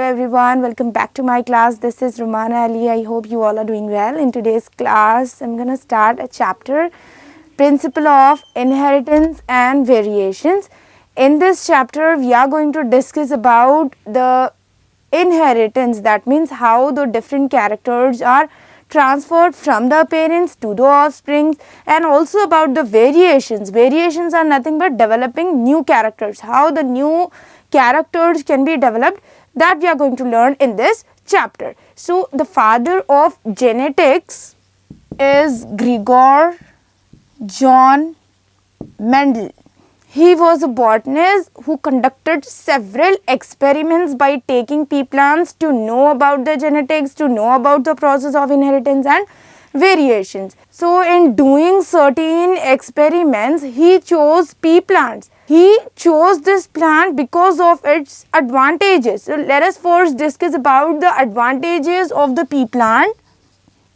everyone, welcome back to my class. This is Rumana Ali. I hope you all are doing well. In today's class, I'm going to start a chapter, Principle of Inheritance and Variations. In this chapter, we are going to discuss about the inheritance. That means how the different characters are transferred from the parents to the offspring, and also about the variations. Variations are nothing but developing new characters. How the new characters can be developed, that we are going to learn in this chapter. So, the father of genetics is Gregor John Mendel. He was a botanist who conducted several experiments by taking pea plants to know about the genetics, to know about the process of inheritance and variations. So, in doing certain experiments, he chose pea plants. He chose this plant because of its advantages. So, let us first discuss about the advantages of the pea plant,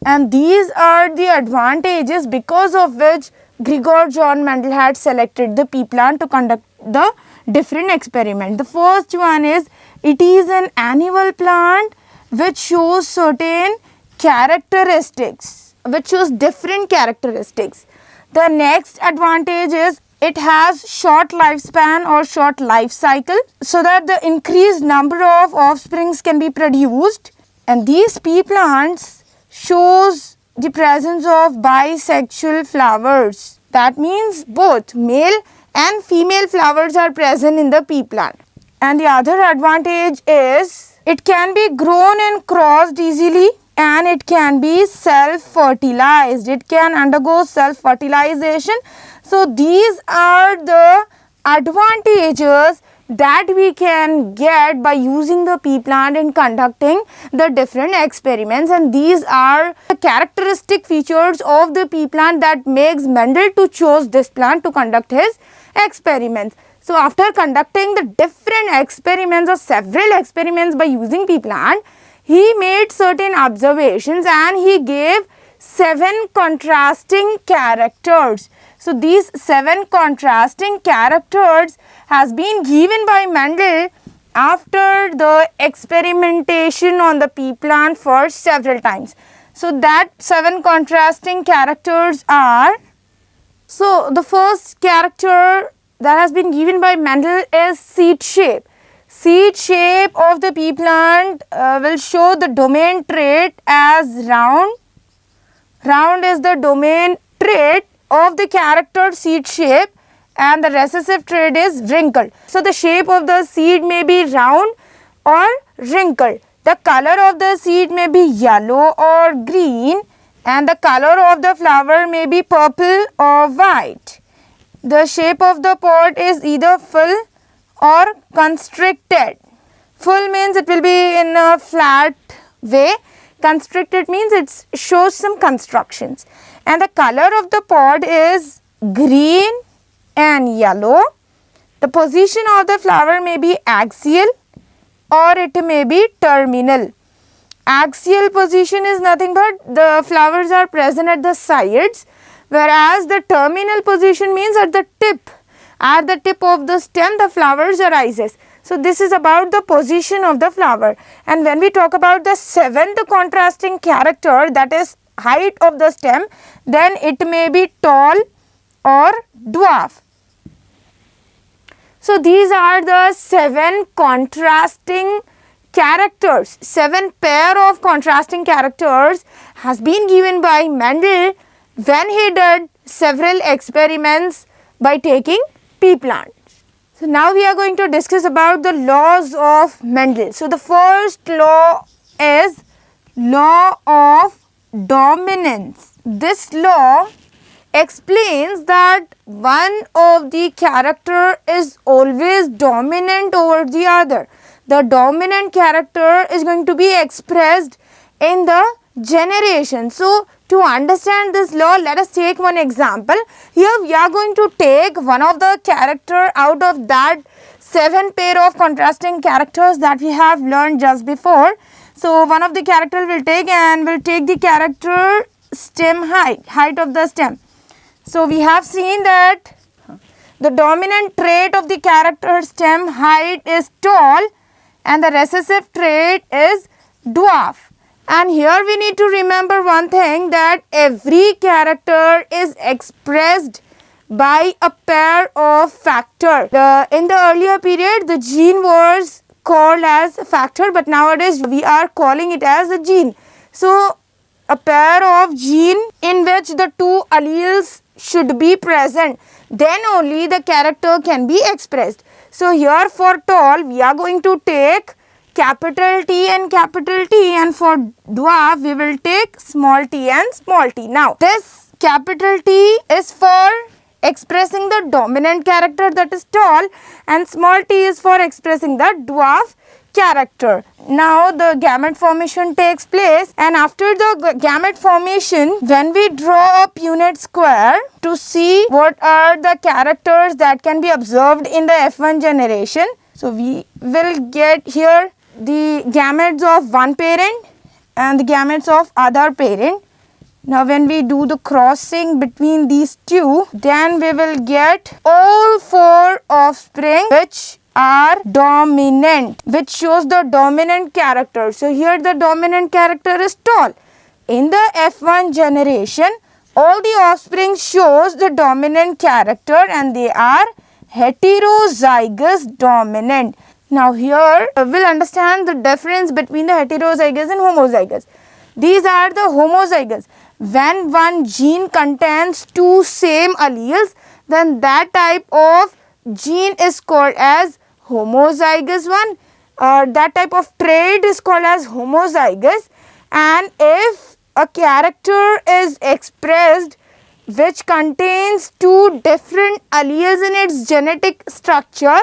and these are the advantages because of which Gregor John Mendel had selected the pea plant to conduct the different experiment. The first one is, it is an annual plant which shows certain characteristics, which shows different characteristics. The next advantage is, it has short lifespan or short life cycle, so that the increased number of offsprings can be produced. And these pea plants shows the presence of bisexual flowers. That means both male and female flowers are present in the pea plant. And the other advantage is, it can be grown and crossed easily, and it can be self-fertilized. It can undergo self-fertilization. So, these are the advantages that we can get by using the pea plant in conducting the different experiments, and these are the characteristic features of the pea plant that makes Mendel to choose this plant to conduct his experiments. So, after conducting the different experiments or several experiments by using pea plant, he made certain observations and he gave 7 contrasting characters. So, these 7 contrasting characters has been given by Mendel after the experimentation on the pea plant for several times. So, that 7 contrasting characters are, so the first character that has been given by Mendel is seed shape. Seed shape of the pea plant will show the domain trait as round. Round is the domain trait of the character seed shape, and the recessive trait is wrinkled. So, the shape of the seed may be round or wrinkled. The color of the seed may be yellow or green, and the color of the flower may be purple or white. The shape of the pod is either full or constricted. Full means it will be in a flat way. Constricted means it shows some constructions. And the color of the pod is green and yellow. The position of the flower may be axial or it may be terminal. Axial position is nothing but the flowers are present at the sides, whereas the terminal position means at the tip. At the tip of the stem, the flowers arises. So, this is about the position of the flower. And when we talk about the 7th contrasting character, that is height of the stem, then it may be tall or dwarf. So, these are the 7 contrasting characters. 7 pair of contrasting characters has been given by Mendel when he did several experiments by taking pea plants. So, now we are going to discuss about the laws of Mendel. So, the first law is law of dominance. This law explains that one of the character is always dominant over the other. The dominant character is going to be expressed in the generation. So, to understand this law, let us take one example. Here we are going to take one of the character out of that 7 pair of contrasting characters that we have learned just before. So, one of the character will take and will take the character stem height of the stem. So, we have seen that the dominant trait of the character stem height is tall and the recessive trait is dwarf. And here we need to remember one thing, that every character is expressed by a pair of factor. In the earlier period, the gene was called as factor, but nowadays we are calling it as a gene. So a pair of gene in which the two alleles should be present, then only the character can be expressed. So here for tall we are going to take capital T and capital T, and for dwarf we will take small t and small t. Now this capital T is for expressing the dominant character, that is tall, and small t is for expressing the dwarf character. Now the gamete formation takes place, and after the gamete formation, when we draw a Punnett square to see what are the characters that can be observed in the F1 generation, so we will get here the gametes of one parent and the gametes of other parent. Now when we do the crossing between these two, then we will get all four offspring which are dominant, which shows the dominant character. So here the dominant character is tall. In the F1 generation, all the offspring shows the dominant character and they are heterozygous dominant. Now here we'll understand the difference between the heterozygous and homozygous. These are the homozygous. When one gene contains two same alleles, then that type of gene is called as homozygous one. That type of trait is called as homozygous. And if a character is expressed which contains two different alleles in its genetic structure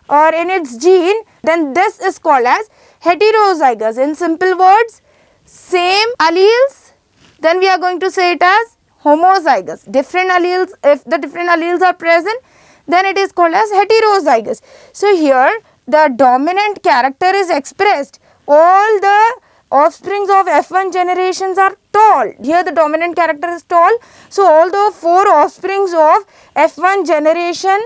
or in its gene, then this is called as heterozygous. In simple words, same alleles, then we are going to say it as homozygous. Different alleles, if the different alleles are present, then it is called as heterozygous. So here the dominant character is expressed. All the offsprings of F1 generations are tall. Here the dominant character is tall. So all the four offsprings of F1 generation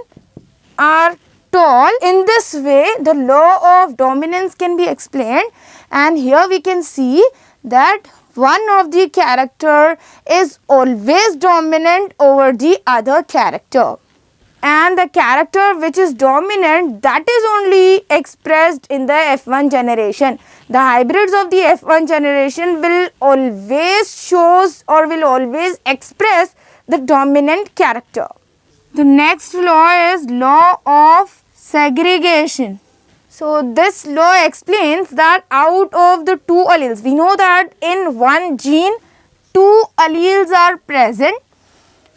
are tall. In this way the law of dominance can be explained, and here we can see that one of the character is always dominant over the other character, and the character which is dominant, that is only expressed in the F1 generation. The hybrids of the F1 generation will always shows or will always express the dominant character. The next law is law of segregation. So this law explains that out of the two alleles, we know that in one gene two alleles are present.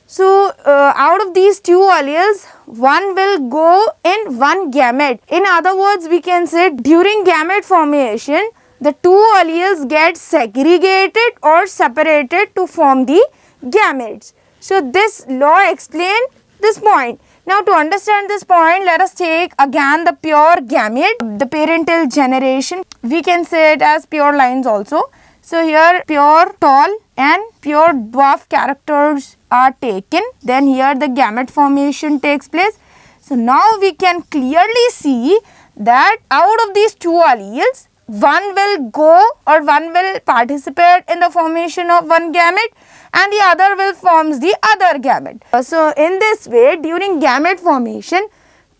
So out of these two alleles, one will go in one gamete. In other words, we can say during gamete formation, the two alleles get segregated or separated to form the gametes. So this law explains this point. Now to understand this point, let us take again the pure gamete, the parental generation. We can say it as pure lines also. So here pure tall and pure dwarf characters are taken. Then here the gamete formation takes place. So now we can clearly see that out of these two alleles, one will go or one will participate in the formation of one gamete and the other will forms the other gamete. So in this way, during gamete formation,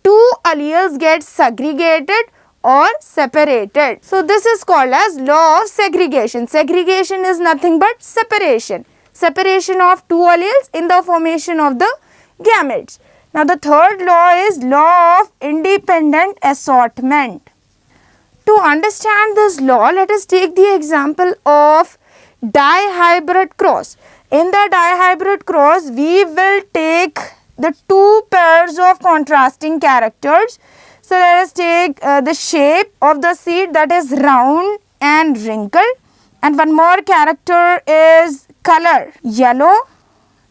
two alleles get segregated or separated. So this is called as law of segregation. Segregation is nothing but separation. Separation of two alleles in the formation of the gametes. Now the third law is law of independent assortment. To understand this law, let us take the example of dihybrid cross. In the dihybrid cross, we will take the two pairs of contrasting characters. So let us take the shape of the seed, that is round and wrinkled, and one more character is color, yellow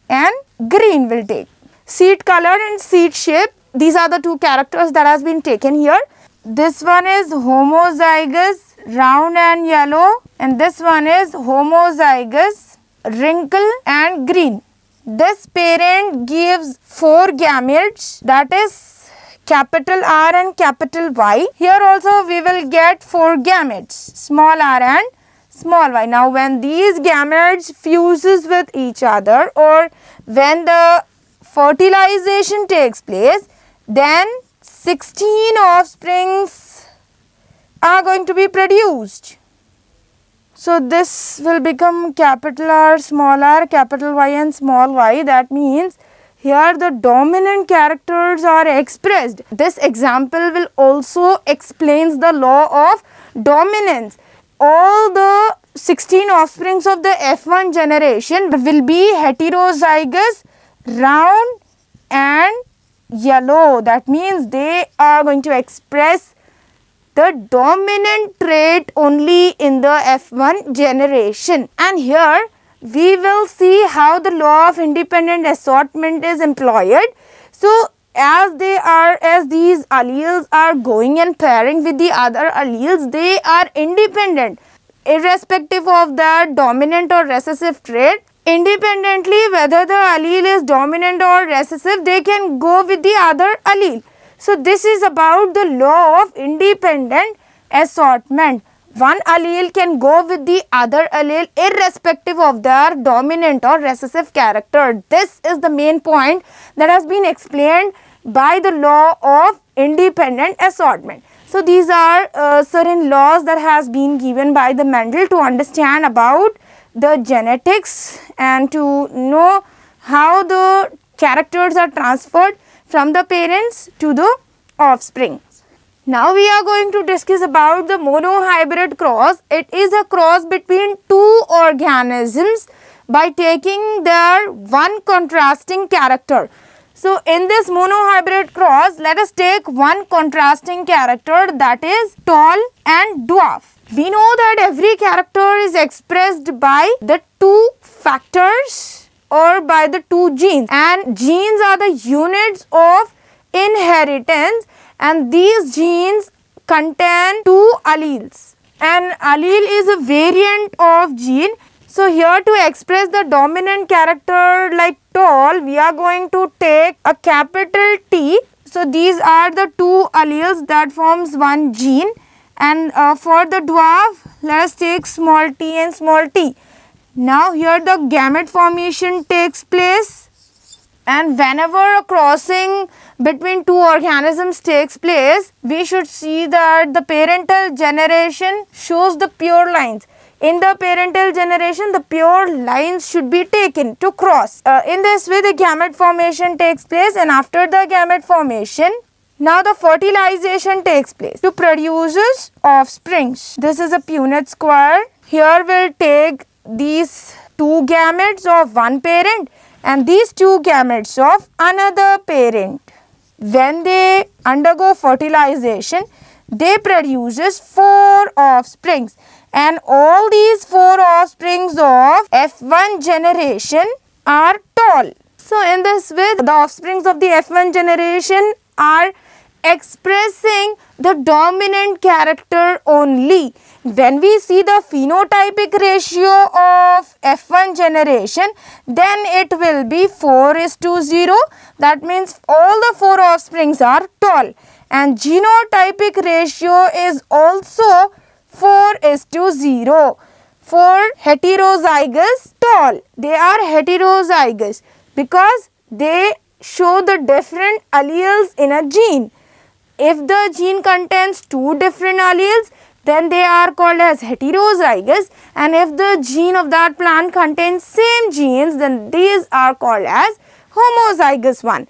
and green will take. Seed color and seed shape, these are the two characters that has been taken here. This one is homozygous, round and yellow, and this one is homozygous, wrinkle and green. This parent gives four gametes, that is capital R and capital Y. Here also we will get 4 gametes, small r and small y. Now when these gametes fuses with each other, or when the fertilization takes place, then 16 offsprings are going to be produced. So this will become capital R, capital Y and small y. That means here the dominant characters are expressed. This example will also explains the law of dominance. All the 16 offsprings of the F1 generation will be heterozygous, round and yellow. That means they are going to express the dominant trait only in the F1 generation. And here we will see how the law of independent assortment is employed. So as these alleles are going and pairing with the other alleles, they are independent irrespective of the dominant or recessive trait. Independently, whether the allele is dominant or recessive, they can go with the other allele. So this is about the law of independent assortment. One allele can go with the other allele irrespective of their dominant or recessive character. This is the main point that has been explained by the law of independent assortment. So these are certain laws that has been given by the Mendel to understand about the genetics and to know how the characters are transferred from the parents to the offspring. Now we are going to discuss about the monohybrid cross. It is a cross between two organisms by taking their one contrasting character. So in this monohybrid cross, let us take one contrasting character, that is tall and dwarf. We know that every character is expressed by the two factors or by the two genes, and genes are the units of inheritance, and these genes contain two alleles. An allele is a variant of gene. So here to express the dominant character like tall, we are going to take a capital T. So these are the two alleles that forms one gene, and for the dwarf, let us take small t and small t. Now here the gamete formation takes place, and whenever a crossing between two organisms takes place, we should see that the parental generation shows the pure lines. In the parental generation, the pure lines should be taken to cross. In this way, the gamete formation takes place, and after the gamete formation, now the fertilization takes place to produces offsprings. This is a Punnett square. Here we'll take these two gametes of one parent and these two gametes of another parent. When they undergo fertilization, they produces 4 offsprings, and all these 4 offsprings of F1 generation are tall. So in this way, the offsprings of the F1 generation are expressing the dominant character only. When we see the phenotypic ratio of F1 generation, then it will be 4:0. That means all the 4 offsprings are tall. And genotypic ratio is also 4:0 for heterozygous tall. They are heterozygous because they show the different alleles in a gene. If the gene contains 2 different alleles, then they are called as heterozygous, and if the gene of that plant contains same genes, then these are called as homozygous one.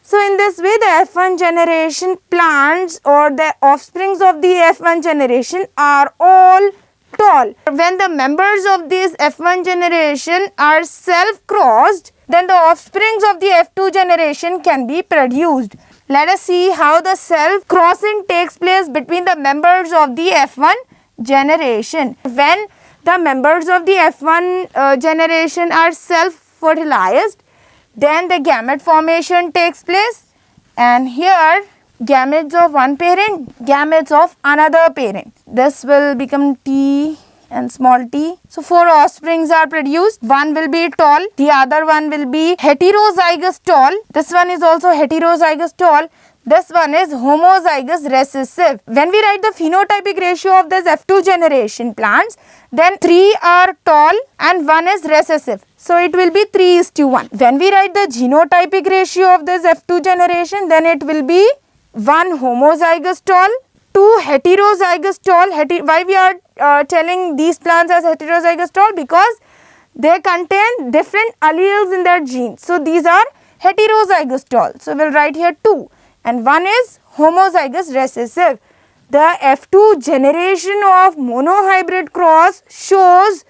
So in this way, the F1 generation plants or the offsprings of the F1 generation are all tall. When the members of this F1 generation are self-crossed, then the offsprings of the F2 generation can be produced. Let us see how the self-crossing takes place between the members of the F1 generation. When the members of the F1 generation are self-fertilized, then the gamete formation takes place, and here gametes of one parent, gametes of another parent. This will become T and small t. So 4 offsprings are produced. One will be tall, the other one will be heterozygous tall. This one is also heterozygous tall. This one is homozygous recessive. When we write the phenotypic ratio of this F2 generation plants, then 3 are tall and 1 is recessive. So it will be 3:1. When we write the genotypic ratio of this F2 generation, then it will be 1 homozygous tall, 2 heterozygous tall. Why we are telling these plants as heterozygous tall? Because they contain different alleles in their genes. So these are heterozygous tall. So we will write here 2. And 1 is homozygous recessive. The F2 generation of monohybrid cross shows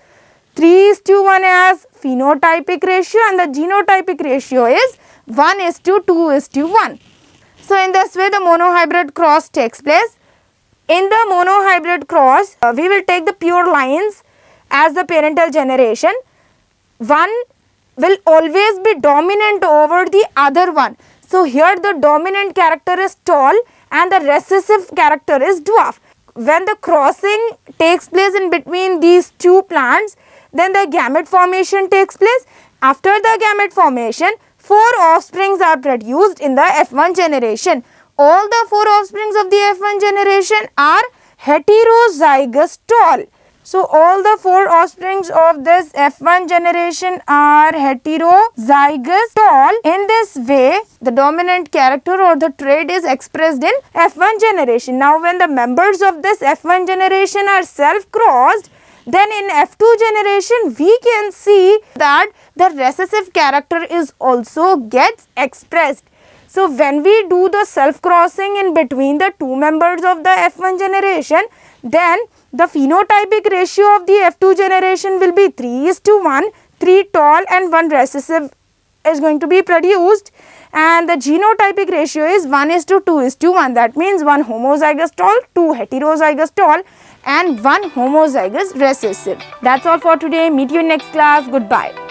3:1 as phenotypic ratio, and the genotypic ratio is 1:2:1. So in this way the monohybrid cross takes place. In the monohybrid cross, we will take the pure lines as the parental generation. One will always be dominant over the other one. So here the dominant character is tall and the recessive character is dwarf. When the crossing takes place in between these two plants, then the gamete formation takes place. After the gamete formation, 4 offsprings are produced in the F1 generation. All the 4 offsprings of the F1 generation are heterozygous tall. So all the 4 offsprings of this F1 generation are heterozygous tall. In this way, the dominant character or the trait is expressed in F1 generation. Now when the members of this F1 generation are self-crossed, then in F2 generation we can see that the recessive character is also gets expressed. So when we do the self-crossing in between the 2 members of the F1 generation, then the phenotypic ratio of the F2 generation will be 3:1, 3 tall and 1 recessive is going to be produced, and the genotypic ratio is 1:2:1. That means 1 homozygous tall, 2 heterozygous tall and 1 homozygous recessive. That's all for today. Meet you in next class. Goodbye.